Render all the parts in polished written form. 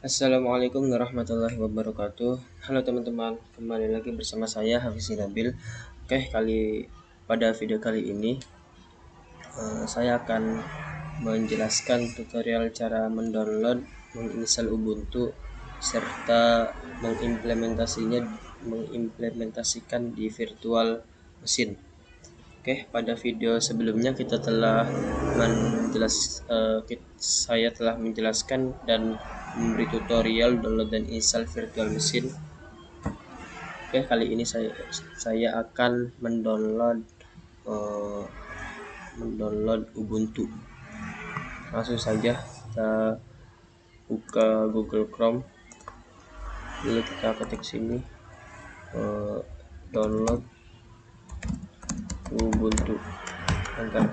Assalamualaikum warahmatullahi wabarakatuh. Halo teman-teman, kembali lagi bersama saya Hafiz Nabil. Pada video kali ini saya akan menjelaskan tutorial cara mendownload, menginstal Ubuntu serta mengimplementasikan di virtual mesin. Pada video sebelumnya saya telah menjelaskan dan memberi tutorial download dan install virtual mesin. Kali ini saya akan mendownload Ubuntu. Langsung saja kita buka Google Chrome, lalu kita ketik sini download Ubuntu, enter.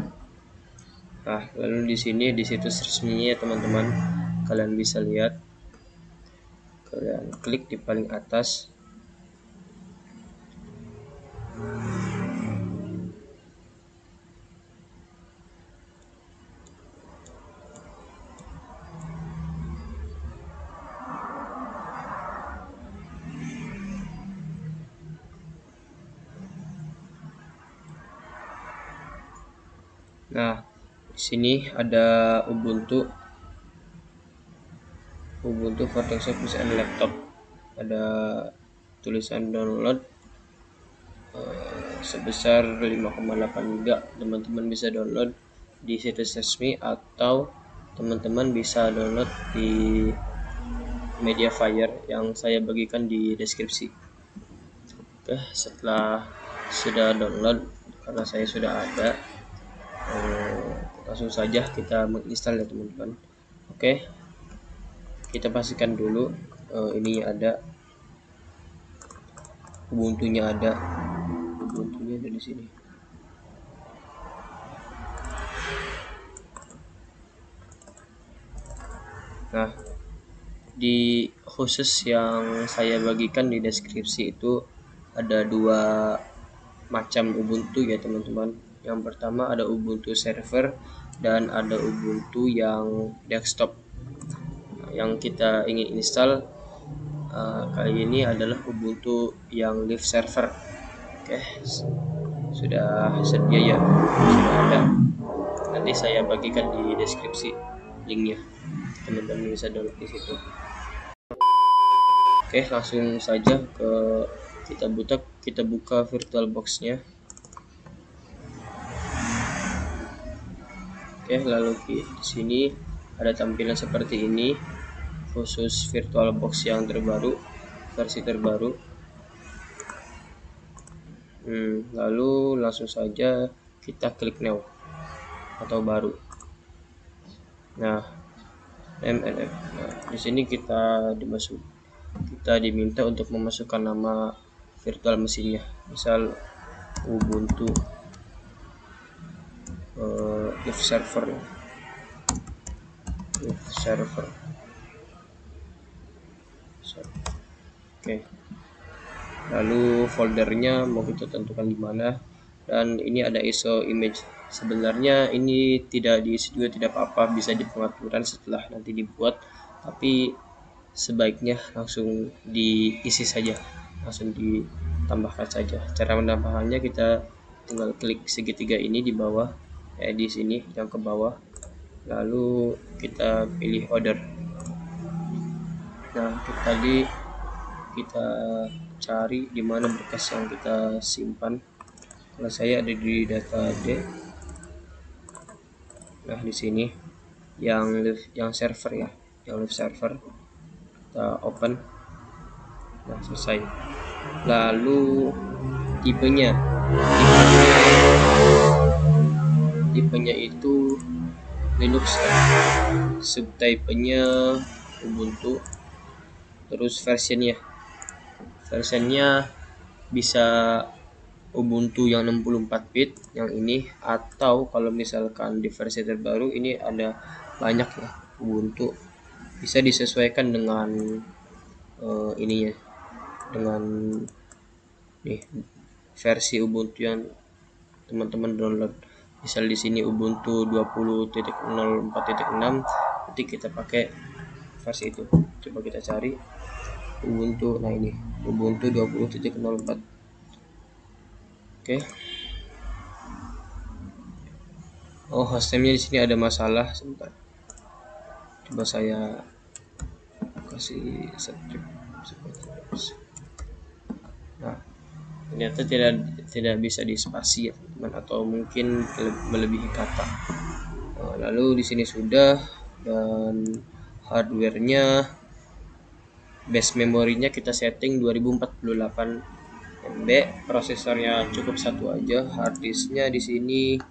Nah, lalu di situs resminya ya teman-teman, kalian bisa lihat, kalian klik di paling atas. Nah, di sini ada Ubuntu for desktop and laptop. Ada tulisan download sebesar 5,8 GB. Teman-teman bisa download di situs resmi atau teman-teman bisa download di Mediafire yang saya bagikan di deskripsi. Setelah sudah download, karena saya sudah ada, langsung saja kita menginstal ya teman-teman. Kita pastikan dulu ini ada Ubuntunya ada di sini. Nah, di khusus yang saya bagikan di deskripsi itu ada dua macam Ubuntu ya teman-teman. Yang pertama ada Ubuntu server dan ada Ubuntu yang desktop. Yang kita ingin install kali ini adalah Ubuntu yang live server. Sudah sedia ya, sudah ada. Nanti saya bagikan di deskripsi linknya, teman-teman bisa download di situ. Langsung saja kita buka VirtualBox-nya. Lalu di sini ada tampilan seperti ini, khusus VirtualBox yang terbaru, versi terbaru. Lalu langsung saja kita klik new atau baru. Nah, MNF. Nah, di sini kita diminta untuk memasukkan nama virtual mesinnya, misal Ubuntu live server. Lalu foldernya mau kita tentukan di mana, dan ini ada ISO image. Sebenarnya ini tidak diisi juga tidak apa-apa, bisa di pengaturan setelah nanti dibuat, tapi sebaiknya langsung diisi saja, langsung ditambahkan saja. Cara menambahkannya kita tinggal klik segitiga ini di bawah, di sini yang ke bawah, lalu kita pilih order. Nah, kita cari di mana berkas yang kita simpan. Kalau saya ada di data D. Nah, di sini yang server ya, yang live server. Kita open. Nah, selesai. Lalu tipenya itu Linux, subtypenya Ubuntu, terus versionnya bisa Ubuntu yang 64 bit yang ini, atau kalau misalkan di versi terbaru ini ada banyak ya Ubuntu, bisa disesuaikan dengan ininya, dengan versi Ubuntu yang teman-teman download. Misal di sini Ubuntu 20.04.6, nanti kita pakai versi itu. Coba kita cari Ubuntu. Nah, ini Ubuntu 20.04. Oke. Oh, hostname-nya di sini ada masalah. Sebentar. Coba saya kasih subscribe. Nah, ternyata tidak bisa dispasi ya teman-teman, atau mungkin melebihi kata. Nah, lalu di sini sudah, dan hardware-nya, base memorinya kita setting 2048 MB, prosesornya cukup satu aja, hard disknya di sini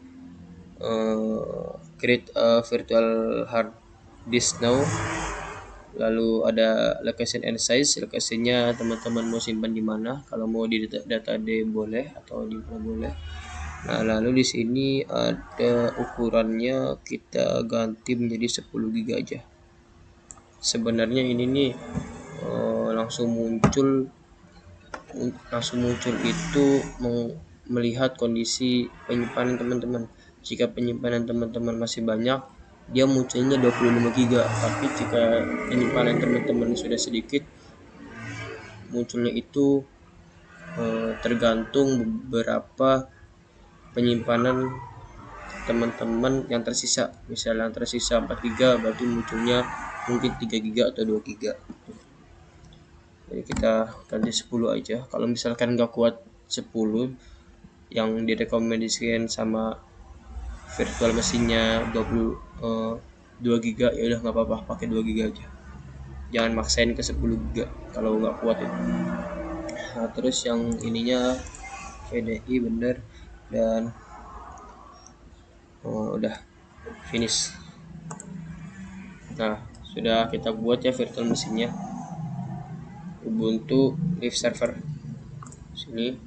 create a virtual hard disk now. Lalu ada location and size, lokasinya teman-teman mau simpan di mana, kalau mau di data D boleh atau di mana boleh. Nah, lalu di sini ada ukurannya, kita ganti menjadi 10 GB aja. Sebenarnya ini nih langsung muncul itu melihat kondisi penyimpanan teman-teman. Jika penyimpanan teman-teman masih banyak, dia munculnya 25 GB, tapi jika penyimpanan teman-teman sudah sedikit, munculnya itu tergantung beberapa penyimpanan teman-teman yang tersisa. Misalnya yang tersisa 4 GB, berarti munculnya mungkin 3 GB atau 2 GB. Jadi kita ganti 10 aja. Kalau misalkan nggak kuat 10, yang direkomendasikan sama virtual mesinnya 2 GB, ya udah nggak apa-apa, pakai 2 GB aja. Jangan maksain ke 10 GB kalau nggak kuat itu. Nah, terus yang ininya VDI bener, dan udah finish. Nah, sudah kita buat ya virtual mesinnya, Ubuntu Live Server. Sini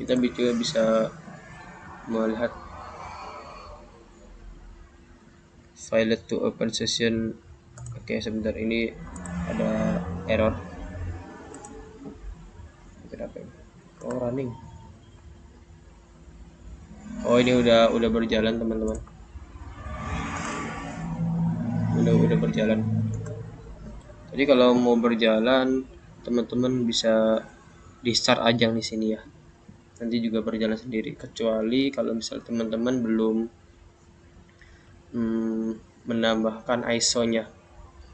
kita juga bisa melihat file to open session. Oke, sebentar, ini ada error. Kenapa ini? Oh, running. Oh, ini udah berjalan teman-teman. Udah berjalan. Jadi kalau mau berjalan, teman-teman bisa di start aja di sini ya. Nanti juga berjalan sendiri. Kecuali kalau misal teman-teman belum menambahkan ISO-nya,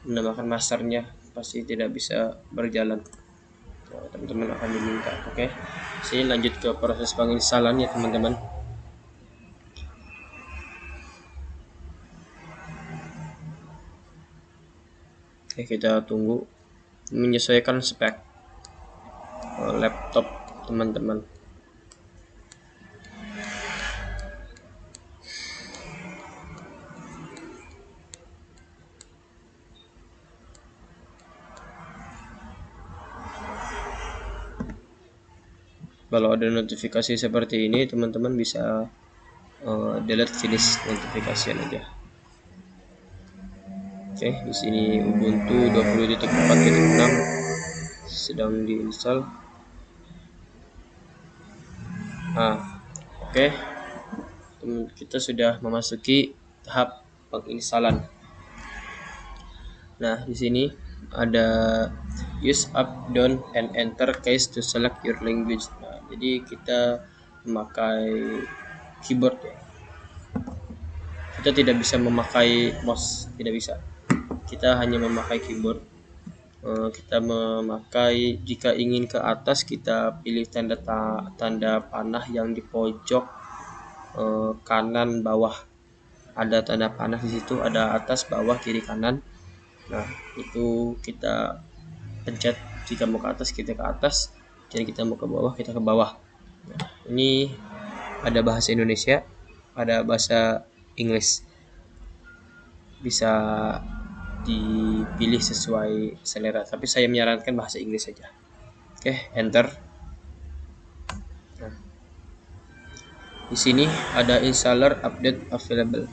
menambahkan masternya, pasti tidak bisa berjalan. Teman-teman akan diminta. Oke, sini lanjut ke proses penginstalan ya teman-teman. Oke, kita tunggu menyesuaikan spek laptop teman-teman. Kalau ada notifikasi seperti ini, teman-teman bisa delete finish notification aja. Oke, di sini Ubuntu 20.4.6 sedang diinstal. Nah, oke. Kita sudah memasuki tahap penginstalan. Nah, di sini ada use up, down, and enter keys to select your language. Nah, jadi kita memakai keyboard ya. Kita tidak bisa memakai mouse, tidak bisa. Kita hanya memakai keyboard. Kita memakai, jika ingin ke atas kita pilih tanda panah yang di pojok kanan bawah. Ada tanda panah di situ, ada atas, bawah, kiri, kanan. Nah, itu kita pencet. Jika mau ke atas kita ke atas, jadi kita mau ke bawah kita ke bawah. Nah, ini ada bahasa Indonesia, ada bahasa Inggris. Bisa dipilih sesuai selera, tapi saya menyarankan bahasa Inggris saja. Oke, enter. Nah, di sini ada installer update available.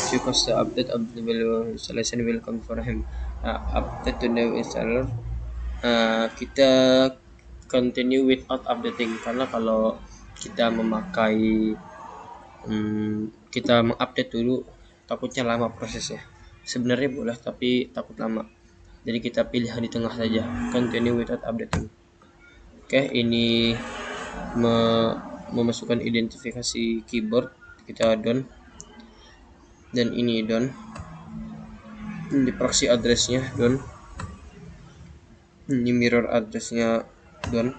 If you cause the update available installation will come for him. Nah, update to new installer. Kita continue without updating, karena kalau kita memakai kita mengupdate dulu, takutnya lama prosesnya. sebenarnya boleh, tapi takut lama. Jadi kita pilih di tengah saja, continue without updating. Oke, ini memasukkan identifikasi keyboard, kita done, dan ini done. Ini proxy addressnya done, ini mirror addressnya done.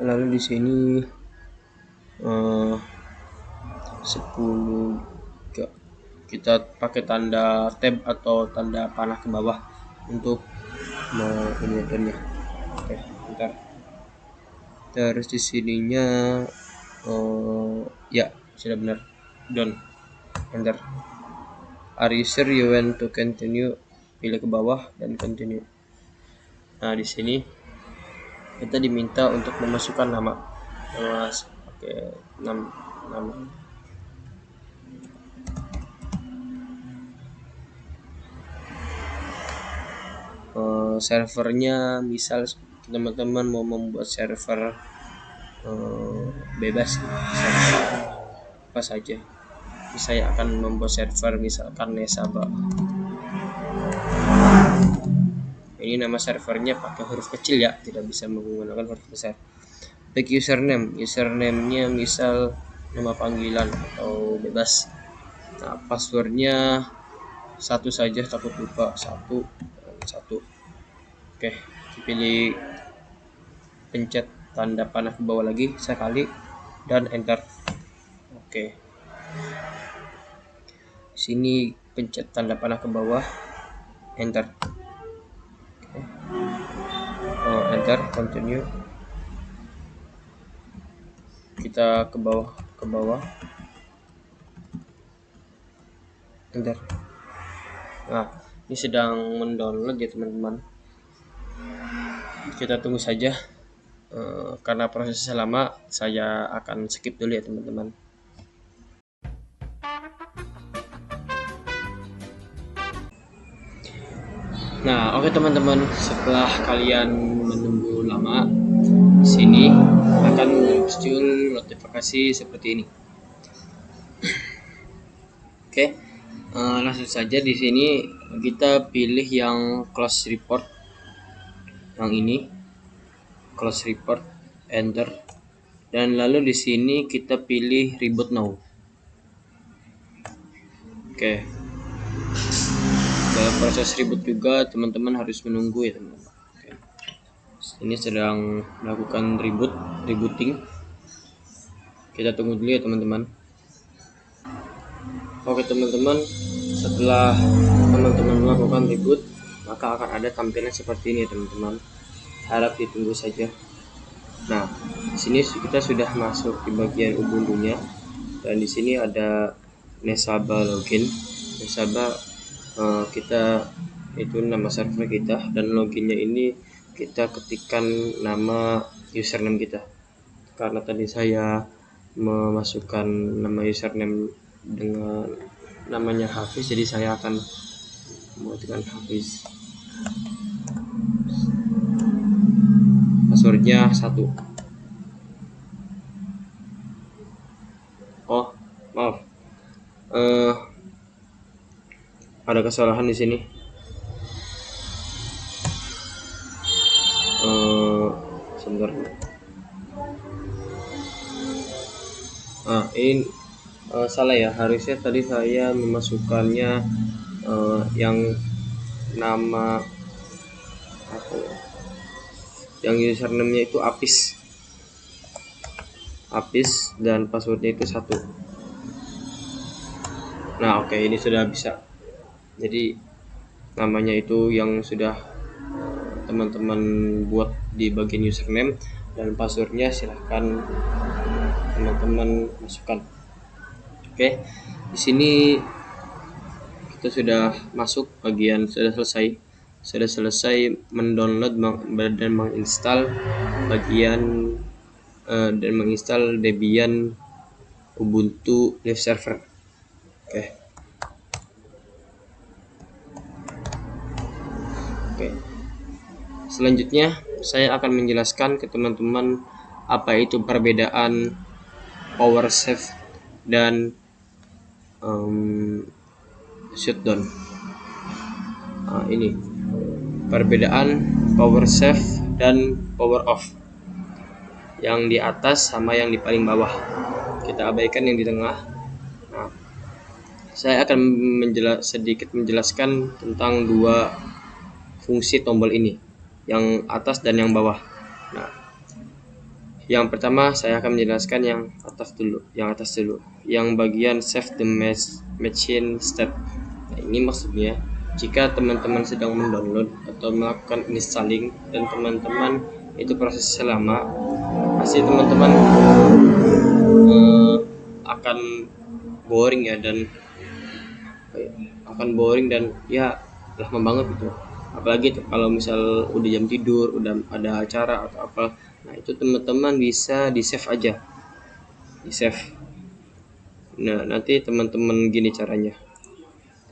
Lalu di sini 10 kita pakai tanda tab atau tanda panah ke bawah untuk ini done-nya. Oke, bentar. Terus di sininya ya sudah benar, done, enter. Are you sure you want to continue? Pilih ke bawah dan continue. Nah, di sini kita diminta untuk memasukkan nama. Oke, nama. Servernya, misal teman-teman mau membuat server bebas, apa saja. Saya akan membuat server misalkan Nesaba. Ini nama servernya pakai huruf kecil ya, tidak bisa menggunakan huruf besar. Back username-nya misal nama panggilan atau bebas. Nah, passwordnya satu saja, takut lupa, satu. Oke, pilih, pencet tanda panah ke bawah lagi sekali dan enter. Oke, sini pencet tanda panah ke bawah, enter. Enter, continue. Kita ke bawah, enter. Nah, ini sedang mendownload ya teman-teman. Kita tunggu saja, karena prosesnya lama, saya akan skip dulu ya teman-teman. Nah, oke teman-teman, setelah kalian menunggu lama, sini akan muncul notifikasi seperti ini. Oke, langsung saja di sini kita pilih yang close report, yang ini close report, enter, dan lalu di sini kita pilih reboot now. Oke, dalam proses reboot juga teman-teman harus menunggu ya teman-teman. Oke. Ini sedang melakukan rebooting. Kita tunggu dulu ya teman-teman. Oke teman-teman, setelah teman-teman melakukan reboot, maka akan ada tampilan seperti ini ya teman-teman. Harap ditunggu saja. Nah, di sini kita sudah masuk di bagian Ubuntu-nya, dan di sini ada Nesaba login. Nesaba kita itu nama server kita, dan loginnya ini kita ketikkan nama username kita. Karena tadi saya memasukkan nama username dengan namanya Hafiz, jadi saya akan membuatkan Hafiz. Passwordnya 1. Oh, maaf, ada kesalahan di sini. Sebentar. Ini salah ya, harusnya tadi saya memasukkannya yang nama apa ya, yang username-nya itu Apis dan passwordnya itu 1. Nah, oke, ini sudah bisa. Jadi namanya itu yang sudah teman-teman buat di bagian username, dan passwordnya silahkan teman-teman masukkan. Oke, di sini kita sudah masuk bagian sudah selesai mendownload dan menginstal bagian dan menginstal Debian Ubuntu Live Server. Oke. Selanjutnya saya akan menjelaskan ke teman-teman apa itu perbedaan PowerShell dan shutdown. Nah, ini perbedaan power save dan power off, yang di atas sama yang di paling bawah. Kita abaikan yang di tengah. Nah, saya akan sedikit menjelaskan tentang dua fungsi tombol ini, yang atas dan yang bawah. Nah, yang pertama saya akan menjelaskan yang atas dulu. Yang bagian save the machine state. Nah, ini maksudnya jika teman-teman sedang mendownload atau melakukan installing dan teman-teman itu prosesnya lama, pasti teman-teman akan boring ya, dan ya lama banget gitu. Apalagi kalau misal udah jam tidur, udah ada acara atau apa, nah itu teman-teman bisa di save aja, Nah, nanti teman-teman gini caranya.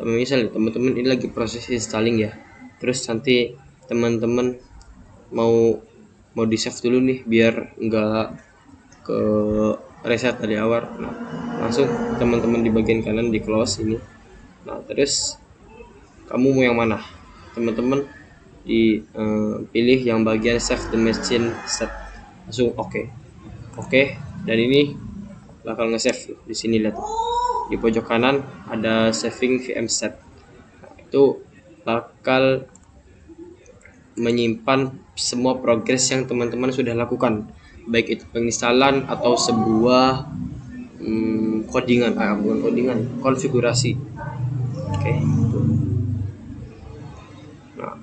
Misal teman-teman ini lagi proses installing ya, terus nanti teman-teman mau di save dulu nih biar enggak ke reset dari awal. Nah, langsung teman-teman di bagian kanan di close ini. Nah, terus kamu mau yang mana? Teman-teman pilih yang bagian save the machine state. Langsung oke, dan ini bakal nge-save. Di sini lihat, di pojok kanan ada saving VM set. Nah, itu bakal menyimpan semua progres yang teman-teman sudah lakukan, baik itu penginstalan atau sebuah konfigurasi. Oke. Nah,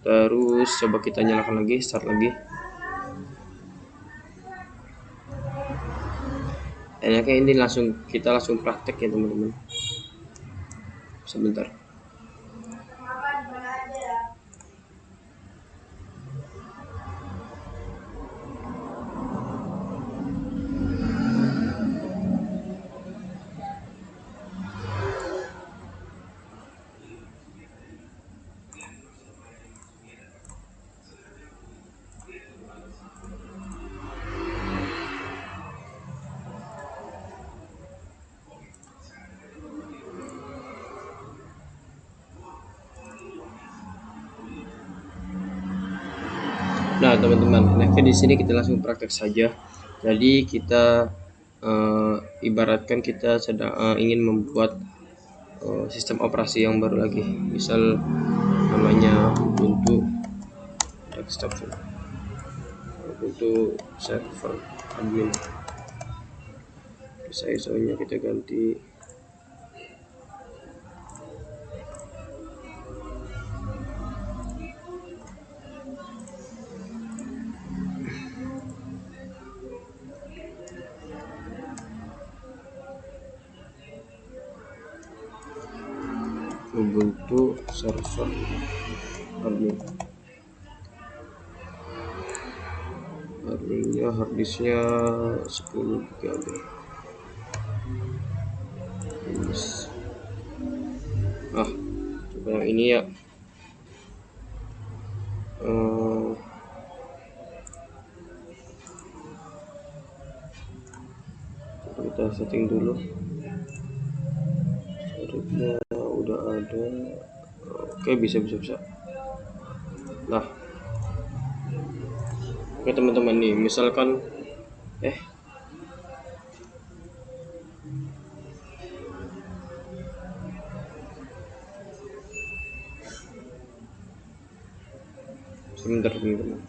terus coba kita nyalakan lagi, start lagi. Enaknya ini kita langsung praktek ya teman-teman. Sebentar. Nah, teman-teman, di sini kita langsung praktek saja. Jadi kita ibaratkan kita sedang ingin membuat sistem operasi yang baru lagi. Misal namanya Ubuntu desktop, Ubuntu server admin. Bisa ISO-nya kita ganti. Ubuntu server admin. Adminnya harddisknya 10 GB. Coba yang ini ya. Kita setting dulu. Storage-nya udah ada. Oke, bisa. Nah, oke teman-teman nih, misalkan sebentar teman-teman.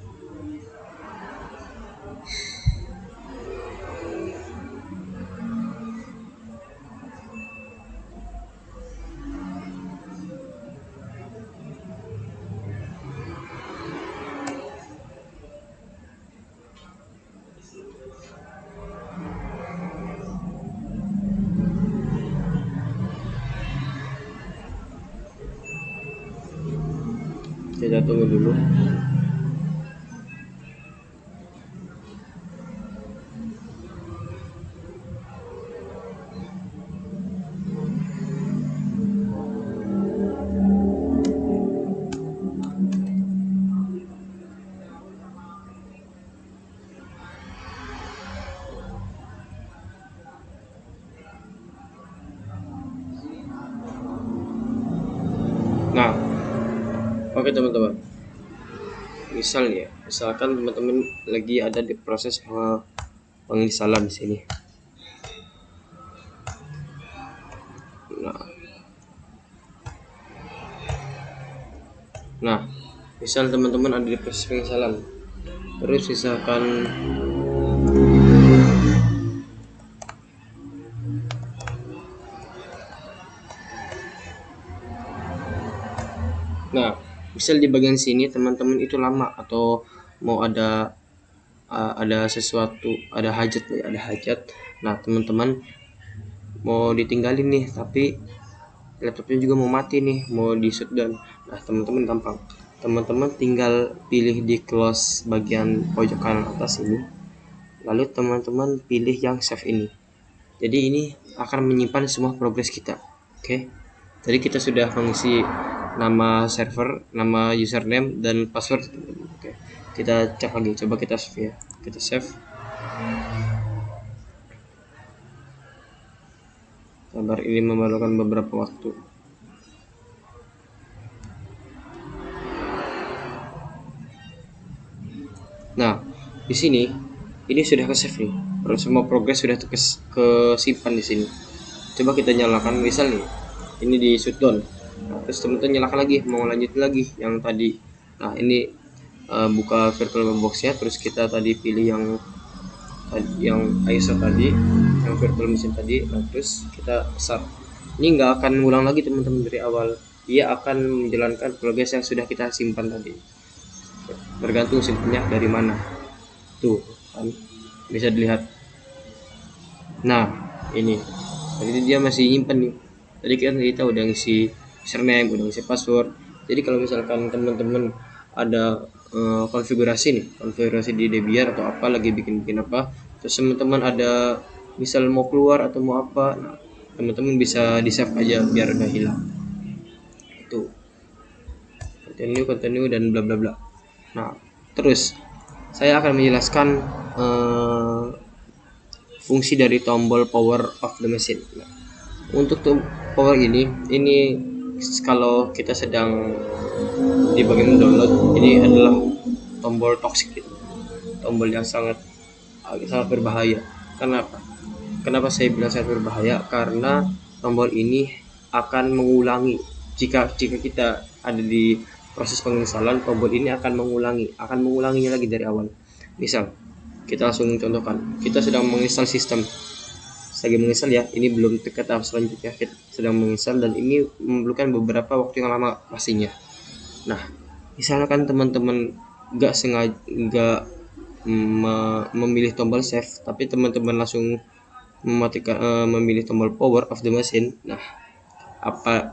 Kita tunggu dulu. Oke teman-teman, misalkan teman-teman lagi ada di proses penginstalan di sini. Nah, misal teman-teman ada di proses penginstalan, terus misalkan nah, misal di bagian sini teman-teman itu lama atau mau ada sesuatu, ada hajat. Nah, teman-teman mau ditinggalin nih, tapi laptopnya juga mau mati nih, mau di shutdown. Nah, teman-teman gampang. Teman-teman tinggal pilih di close bagian pojok kanan atas ini. Lalu teman-teman pilih yang save ini. Jadi ini akan menyimpan semua progres kita. Oke. Jadi kita sudah mengisi nama server, nama username dan password. Oke. Kita cek lagi, coba kita save ya. Kita save. Sabar, ini memerlukan beberapa waktu. Nah, di sini ini sudah ke save nih. Semua progres sudah kesimpan di sini. Coba kita nyalakan, misal nih, ini di shutdown. Nah, terus teman-teman nyalakan lagi, mau lanjut lagi yang tadi. Nah, ini buka VirtualBox-nya, terus kita tadi pilih yang ISO tadi, yang virtual machine tadi. Nah, terus kita start. Ini nggak akan ngulang lagi teman-teman dari awal. Dia akan menjalankan progres yang sudah kita simpan tadi. Tergantung simpennya dari mana. Tuh kan bisa dilihat. Nah, ini jadi dia masih nyimpen nih. Tadi kan kita udah ngisi username, udah ngisi password. Jadi kalau misalkan teman-teman ada konfigurasi di Debian atau apa, lagi bikin apa, terus teman-teman ada misal mau keluar atau mau apa, nah, teman-teman bisa di save aja biar nggak hilang. Itu continue dan bla bla bla. Nah, terus saya akan menjelaskan fungsi dari tombol power of the machine. Nah, untuk power ini kalau kita sedang di bagian download, ini adalah tombol toxic gitu. Tombol yang sangat berbahaya. Kenapa saya bilang sangat berbahaya? Karena tombol ini akan mengulangi jika kita ada di proses penginstalan, tombol ini akan mengulanginya lagi dari awal. Misal kita langsung contohkan, kita sedang menginstal sistem, lagi menginstal ya, ini belum ke tahap selanjutnya, kita sedang menginstal dan ini memerlukan beberapa waktu yang lama pastinya. Nah, misalkan teman-teman nggak memilih tombol save, tapi teman-teman langsung memilih tombol power of the machine. Nah,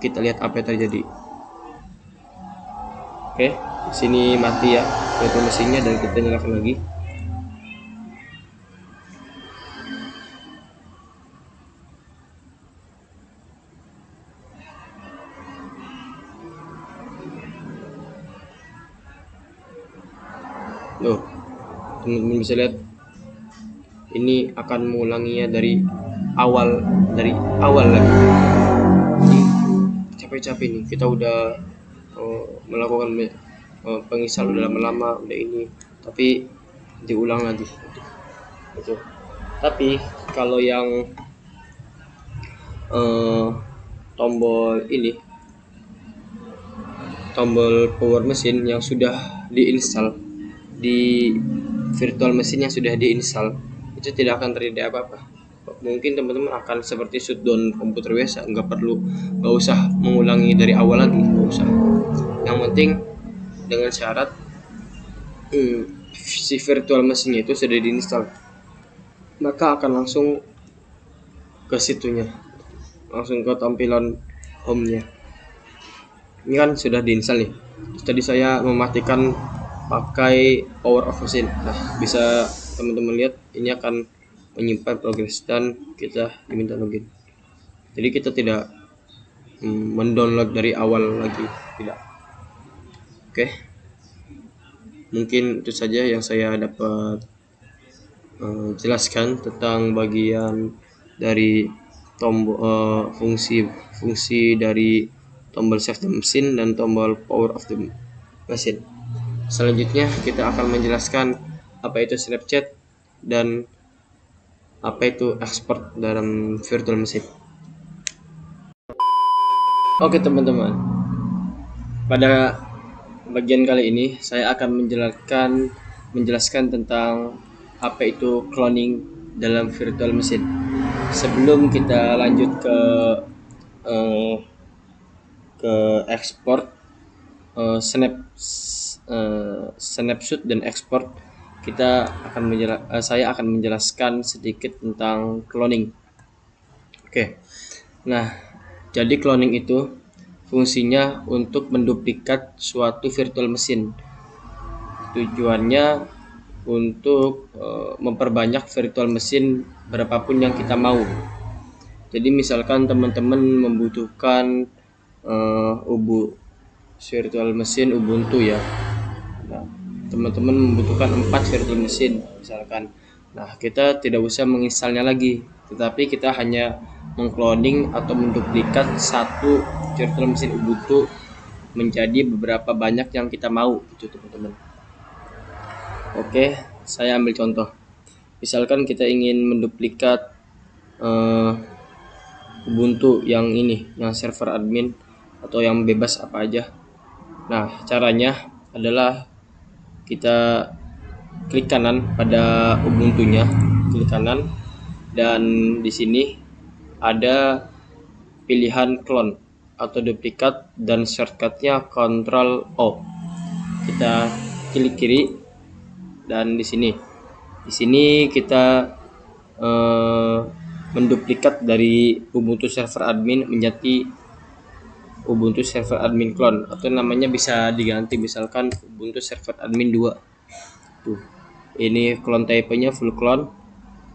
kita lihat apa yang terjadi. Oke, sini mati ya virtual mesinnya dan kita nyalakan lagi. Loh, teman-teman bisa lihat ini akan mengulanginya dari awal lagi. Ini capek-capek nih, kita udah melakukan penginstal udah lama-lama, udah ini, tapi diulang lagi gitu. Tapi kalau yang tombol power mesin yang sudah diinstal di virtual mesin yang sudah diinstal, itu tidak akan terjadi apa-apa. Mungkin teman-teman akan seperti shutdown komputer biasa, nggak usah mengulangi dari awal lagi, nggak usah. Yang penting dengan syarat si virtual mesinnya itu sudah diinstal, maka akan langsung ke situnya, langsung ke tampilan home-nya. Ini kan sudah diinstal nih. Tadi saya mematikan pakai power of machine. Nah, bisa teman-teman lihat ini akan menyimpan progres dan kita diminta login. Jadi kita tidak mendownload dari awal lagi, tidak. Oke. Mungkin itu saja yang saya dapat jelaskan tentang bagian dari fungsi dari tombol save the machine dan tombol power of the mesin. Selanjutnya kita akan menjelaskan apa itu Snapchat dan apa itu export dalam virtual machine. Oke teman-teman, pada bagian kali ini saya akan menjelaskan tentang apa itu cloning dalam virtual machine. Sebelum kita lanjut eh, ke export, snapshot dan export, saya akan menjelaskan sedikit tentang cloning. Oke. Nah, jadi cloning itu fungsinya untuk menduplikat suatu virtual machine. Tujuannya untuk memperbanyak virtual machine berapapun yang kita mau. Jadi misalkan teman-teman membutuhkan virtual machine Ubuntu ya. Nah, teman-teman membutuhkan 4 virtual machine misalkan. Nah, kita tidak usah menginstalnya lagi, tetapi kita hanya mengcloning atau menduplikat satu virtual machine Ubuntu menjadi beberapa banyak yang kita mau gitu teman-teman. Oke, saya ambil contoh. Misalkan kita ingin menduplikat Ubuntu yang ini, yang server admin atau yang bebas apa aja. Nah, caranya adalah kita klik kanan pada Ubuntunya, klik kanan, dan di sini ada pilihan clone atau duplikat dan shortcutnya Ctrl O. Kita klik kiri dan di sini kita menduplikat dari Ubuntu server admin menjadi Ubuntu server admin clone, atau namanya bisa diganti misalkan Ubuntu server admin 2. Tuh. Ini clone type-nya full clone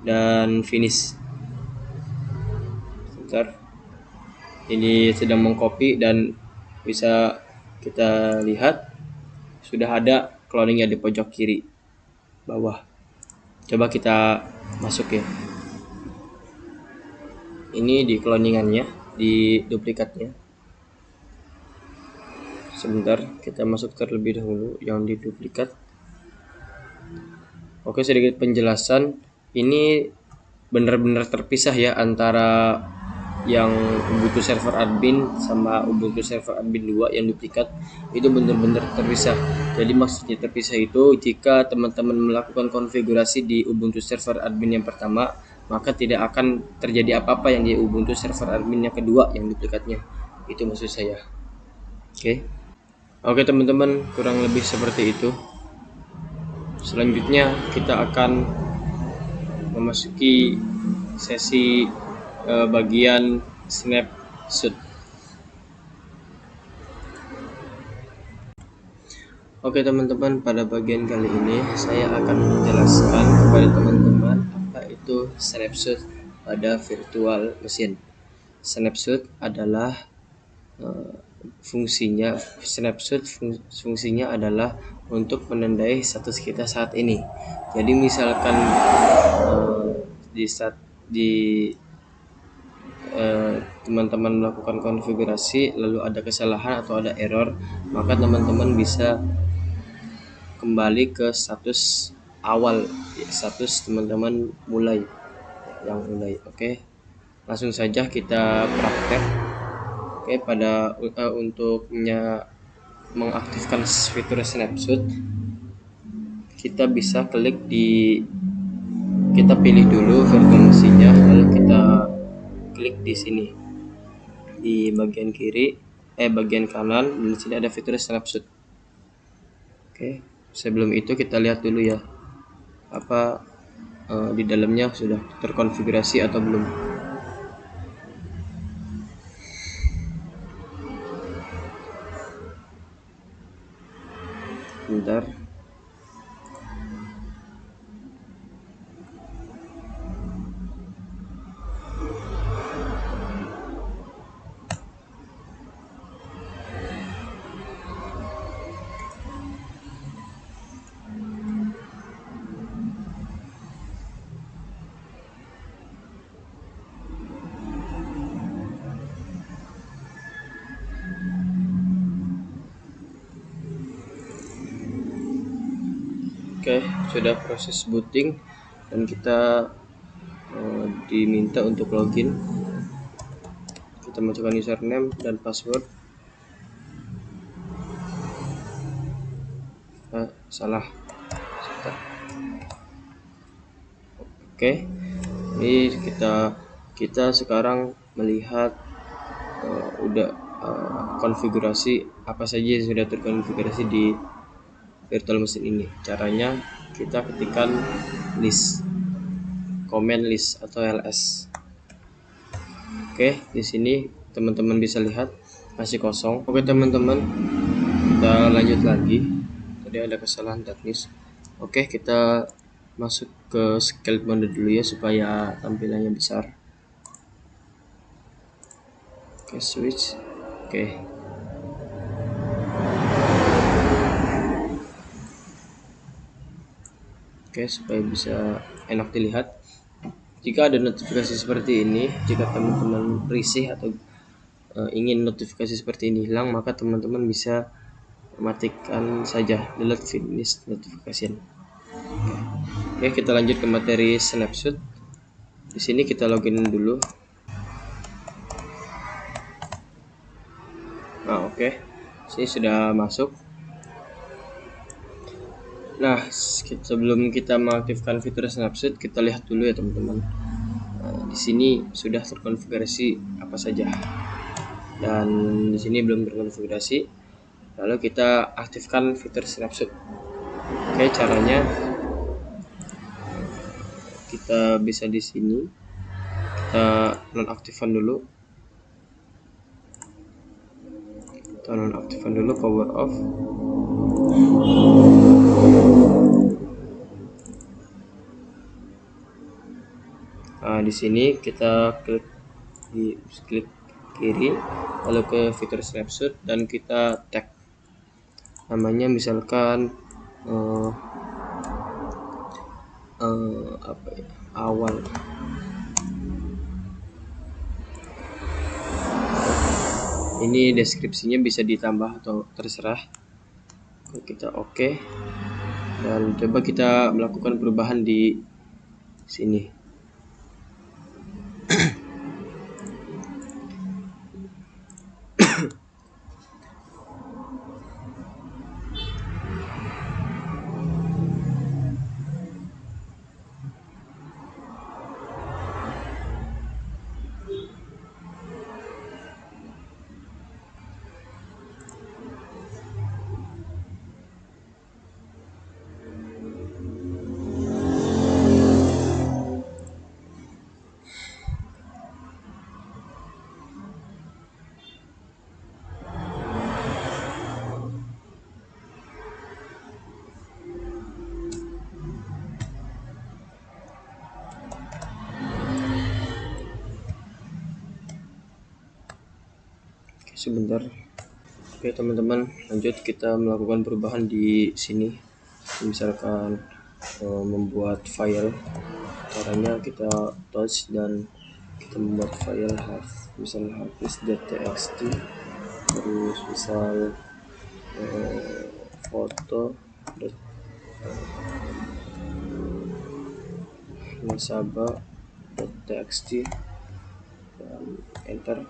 dan finish. Sebentar. Ini sedang mengcopy dan bisa kita lihat sudah ada cloningnya di pojok kiri bawah. Coba kita masuk ya. Ini di cloningannya, di duplikatnya. Sebentar, kita masuk terlebih dahulu yang di duplikat. Oke, sedikit penjelasan. Ini benar-benar terpisah ya antara yang Ubuntu server admin sama Ubuntu server admin 2 yang duplikat. Itu benar-benar terpisah. Jadi maksudnya terpisah itu jika teman-teman melakukan konfigurasi di Ubuntu server admin yang pertama, maka tidak akan terjadi apa-apa yang di Ubuntu server admin yang kedua yang duplikatnya. Itu maksud saya. Oke teman-teman, kurang lebih seperti itu. Selanjutnya kita akan memasuki sesi bagian snapshot. Oke teman-teman, pada bagian kali ini saya akan menjelaskan kepada teman-teman apa itu snapshot pada virtual machine. Snapshot adalah fungsinya adalah untuk menandai status kita saat ini. Jadi misalkan teman-teman melakukan konfigurasi lalu ada kesalahan atau ada error, maka teman-teman bisa kembali ke status awal, status teman-teman mulai. Oke, langsung saja kita praktek. Oke, untuknya mengaktifkan fitur snapshot, kita bisa kita pilih dulu virtual machine-nya, lalu kita klik di sini di bagian bagian kanan, dan di sini ada fitur snapshot. Oke, sebelum itu kita lihat dulu ya apa di dalamnya sudah terkonfigurasi atau belum. Bentar. Oke, sudah proses booting dan kita diminta untuk login. Kita masukkan username dan password. Salah. Oke, ini kita sekarang melihat konfigurasi apa saja yang sudah terkonfigurasi di virtual machine ini. Caranya kita ketikkan list, command list atau ls. Oke, di sini teman-teman bisa lihat masih kosong. Oke teman-teman, kita lanjut lagi. Tadi ada kesalahan teknis. Oke, kita masuk ke scale mode dulu ya supaya tampilannya besar. Oke, switch. Oke. Oke, supaya bisa enak dilihat. Jika ada notifikasi seperti ini, jika teman-teman risih atau ingin notifikasi seperti ini hilang, maka teman-teman bisa matikan saja delete finish notification. Oke, kita lanjut ke materi snapshot. Di sini kita login dulu. Nah, oke. Sini sudah masuk. Nah, sebelum kita mengaktifkan fitur snapshot, kita lihat dulu ya teman-teman. Di sini sudah terkonfigurasi apa saja. Dan di sini belum terkonfigurasi. Lalu kita aktifkan fitur snapshot. Oke, caranya kita bisa di sini kita nonaktifkan dulu. Kita nonaktifkan dulu power off. Nah, di sini kita klik kiri, lalu ke fitur snapshot dan kita tag namanya, misalkan apa ya, awal. Ini deskripsinya bisa ditambah atau terserah. Kita oke. Dan coba kita melakukan perubahan di sini. Sebentar. Oke teman-teman, lanjut kita melakukan perubahan di sini. Misalkan membuat file, caranya kita touch dan kita membuat file misalnya hafiz.txt, terus misal foto nasabah.txt dan enter.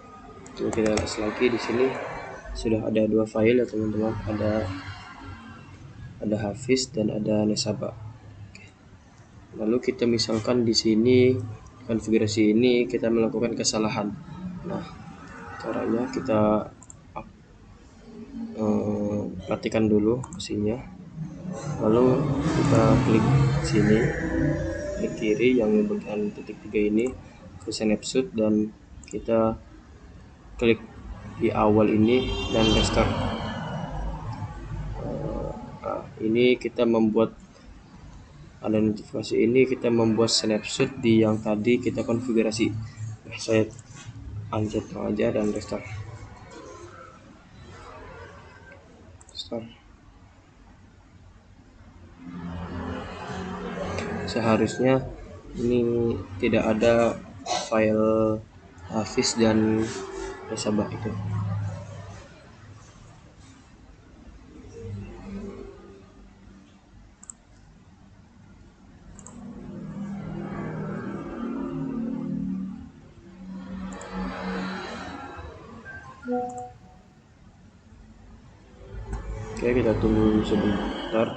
Coba kita lihat lagi di sini sudah ada dua file ya teman-teman, ada Hafiz dan ada nasabah. Lalu kita misalkan di sini konfigurasi ini kita melakukan kesalahan. Nah, caranya kita matikan dulu mesinnya, lalu kita klik sini, klik kiri yang memberikan titik 3 ini ke snapshot dan kita klik di awal ini dan restart. Ini kita membuat ada notifikasi ini, kita membuat snapshot di yang tadi kita konfigurasi. Saya unset aja dan restart. Seharusnya ini tidak ada file Hafiz dan nasabah itu. Oke, kita tunggu sebentar.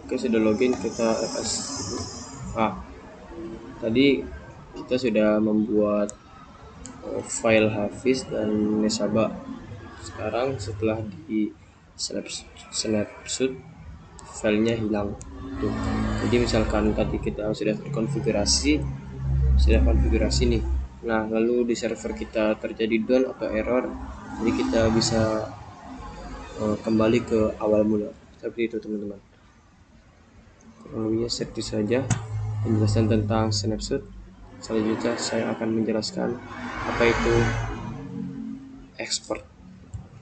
Oke, sudah login, kita fs. Tadi kita sudah membuat file Hafiz dan Nesaba. Sekarang setelah di snapshot filenya hilang tuh. Jadi misalkan tadi kita sudah konfigurasi nih, nah lalu di server kita terjadi down atau error, jadi kita bisa kembali ke awal mula seperti itu teman-teman. Kronologinya seperti saja penjelasan tentang snapshot. Selanjutnya saya akan menjelaskan apa itu export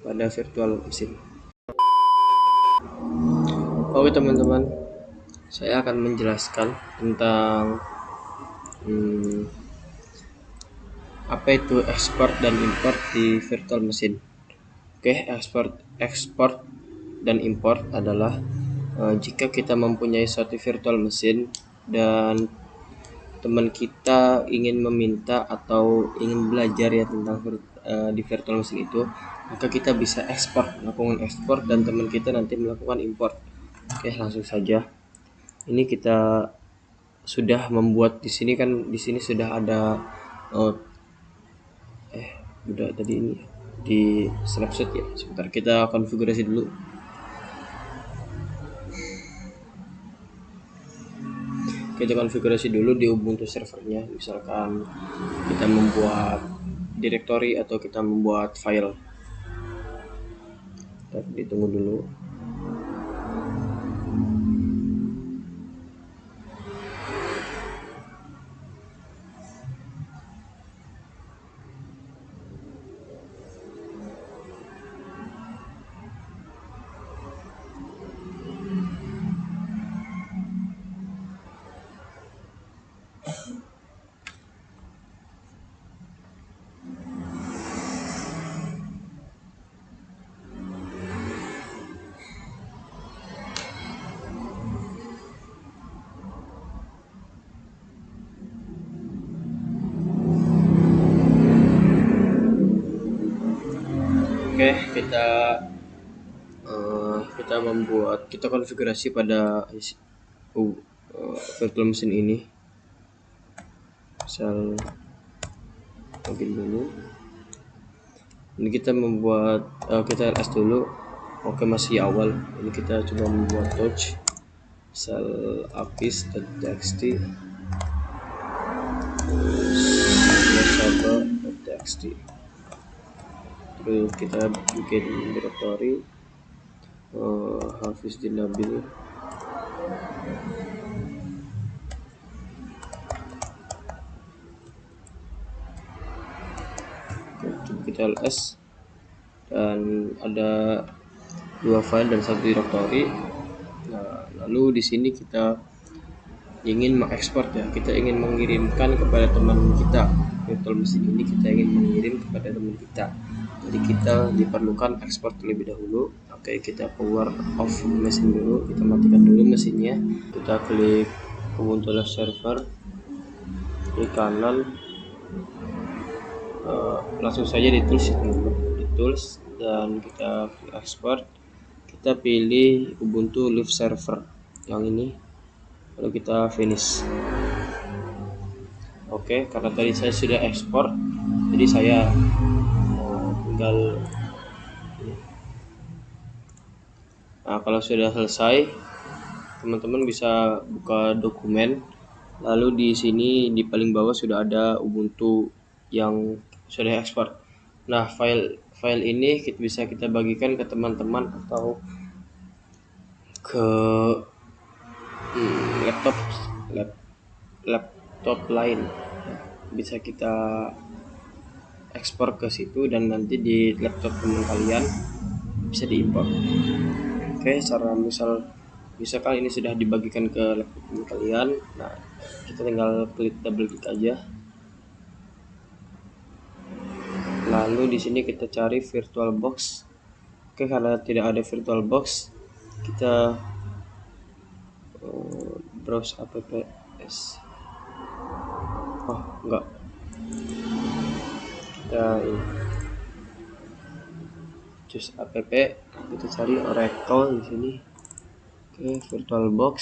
pada virtual machine. Oke teman-teman, saya akan menjelaskan tentang apa itu export dan import di virtual machine. Oke, export dan import adalah jika kita mempunyai suatu virtual machine dan teman kita ingin meminta atau ingin belajar ya tentang di virtual machine itu, maka kita bisa melakukan ekspor dan teman kita nanti melakukan import. Oke, langsung saja. Ini kita sudah membuat di sini sudah ada udah tadi ini di snapshot ya. Sebentar kita konfigurasi dulu. Kita konfigurasi dulu di Ubuntu servernya. Misalkan kita membuat directory atau kita membuat file. Ditunggu dulu. Oke, kita konfigurasi pada virtual machine ini. Misal login dulu. Ini kita membuat kita ls dulu. Oke, masih awal. Ini kita coba membuat touch misal apis.txt nesaba.txt. Terus kita bikin directory Hafiz Dinabil. Coba kita ls, dan ada 2 file dan 1 directory. Nah, lalu di sini kita ingin mengekspor ya, kita ingin mengirimkan kepada teman kita. Virtual machine ini kita ingin mengirim kepada teman kita, jadi kita diperlukan ekspor terlebih dahulu. Oke, kita power off mesin dulu, kita matikan dulu mesinnya. Kita klik Ubuntu Live Server, klik kanan, langsung saja di tools dan kita klik export. Kita pilih Ubuntu Live Server yang ini, lalu kita finish. Oke, karena tadi saya sudah ekspor, jadi saya tinggal. Nah, kalau sudah selesai, teman-teman bisa buka dokumen. Lalu di sini di paling bawah sudah ada Ubuntu yang sudah ekspor. Nah, file ini bisa kita bagikan ke teman-teman atau ke laptop lain. Bisa kita ekspor ke situ dan nanti di laptop teman kalian bisa diimport. Oke, cara misalkan ini sudah dibagikan ke laptop teman kalian, nah kita tinggal double klik aja. Lalu di sini kita cari VirtualBox. Oke, karena tidak ada VirtualBox, kita browse apps. Oh, enggak. Kita ini choose app, kita cari Oracle di sini. Oke, VirtualBox.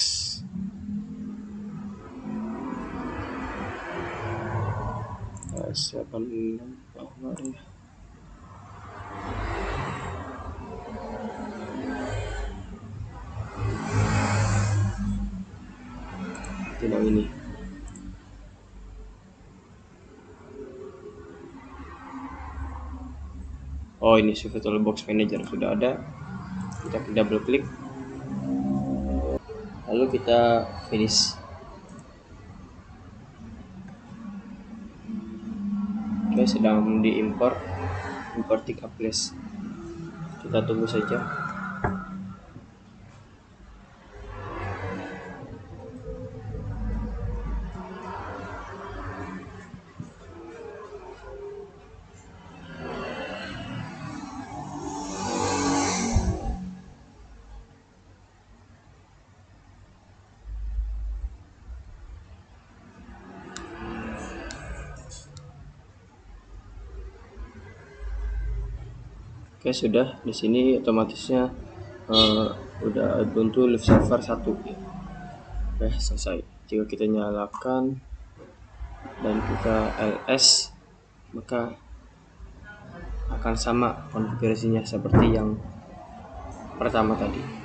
Siapa nih? Oh, enggak ada ya. Tidak ini. Oh, ini VirtualBox Manager sudah ada. Kita double klik. Lalu kita finish. Oke, sedang diimpor. Import 3 place. Kita tunggu saja. Oke, sudah di sini otomatisnya udah Ubuntu Live Server 1. Oke, selesai. Jika kita nyalakan dan kita ls, maka akan sama konfigurasinya seperti yang pertama tadi.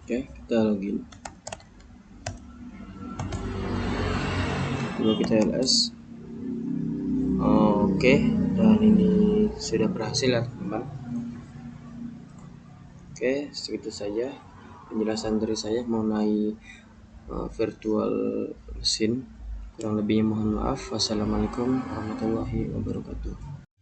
Oke, kita login. Coba kita ls. Oke, dan ini sudah berhasil ya teman-teman. Oke, segitu saja penjelasan dari saya mengenai virtual mesin. Kurang lebihnya mohon maaf. Wassalamualaikum warahmatullahi wabarakatuh.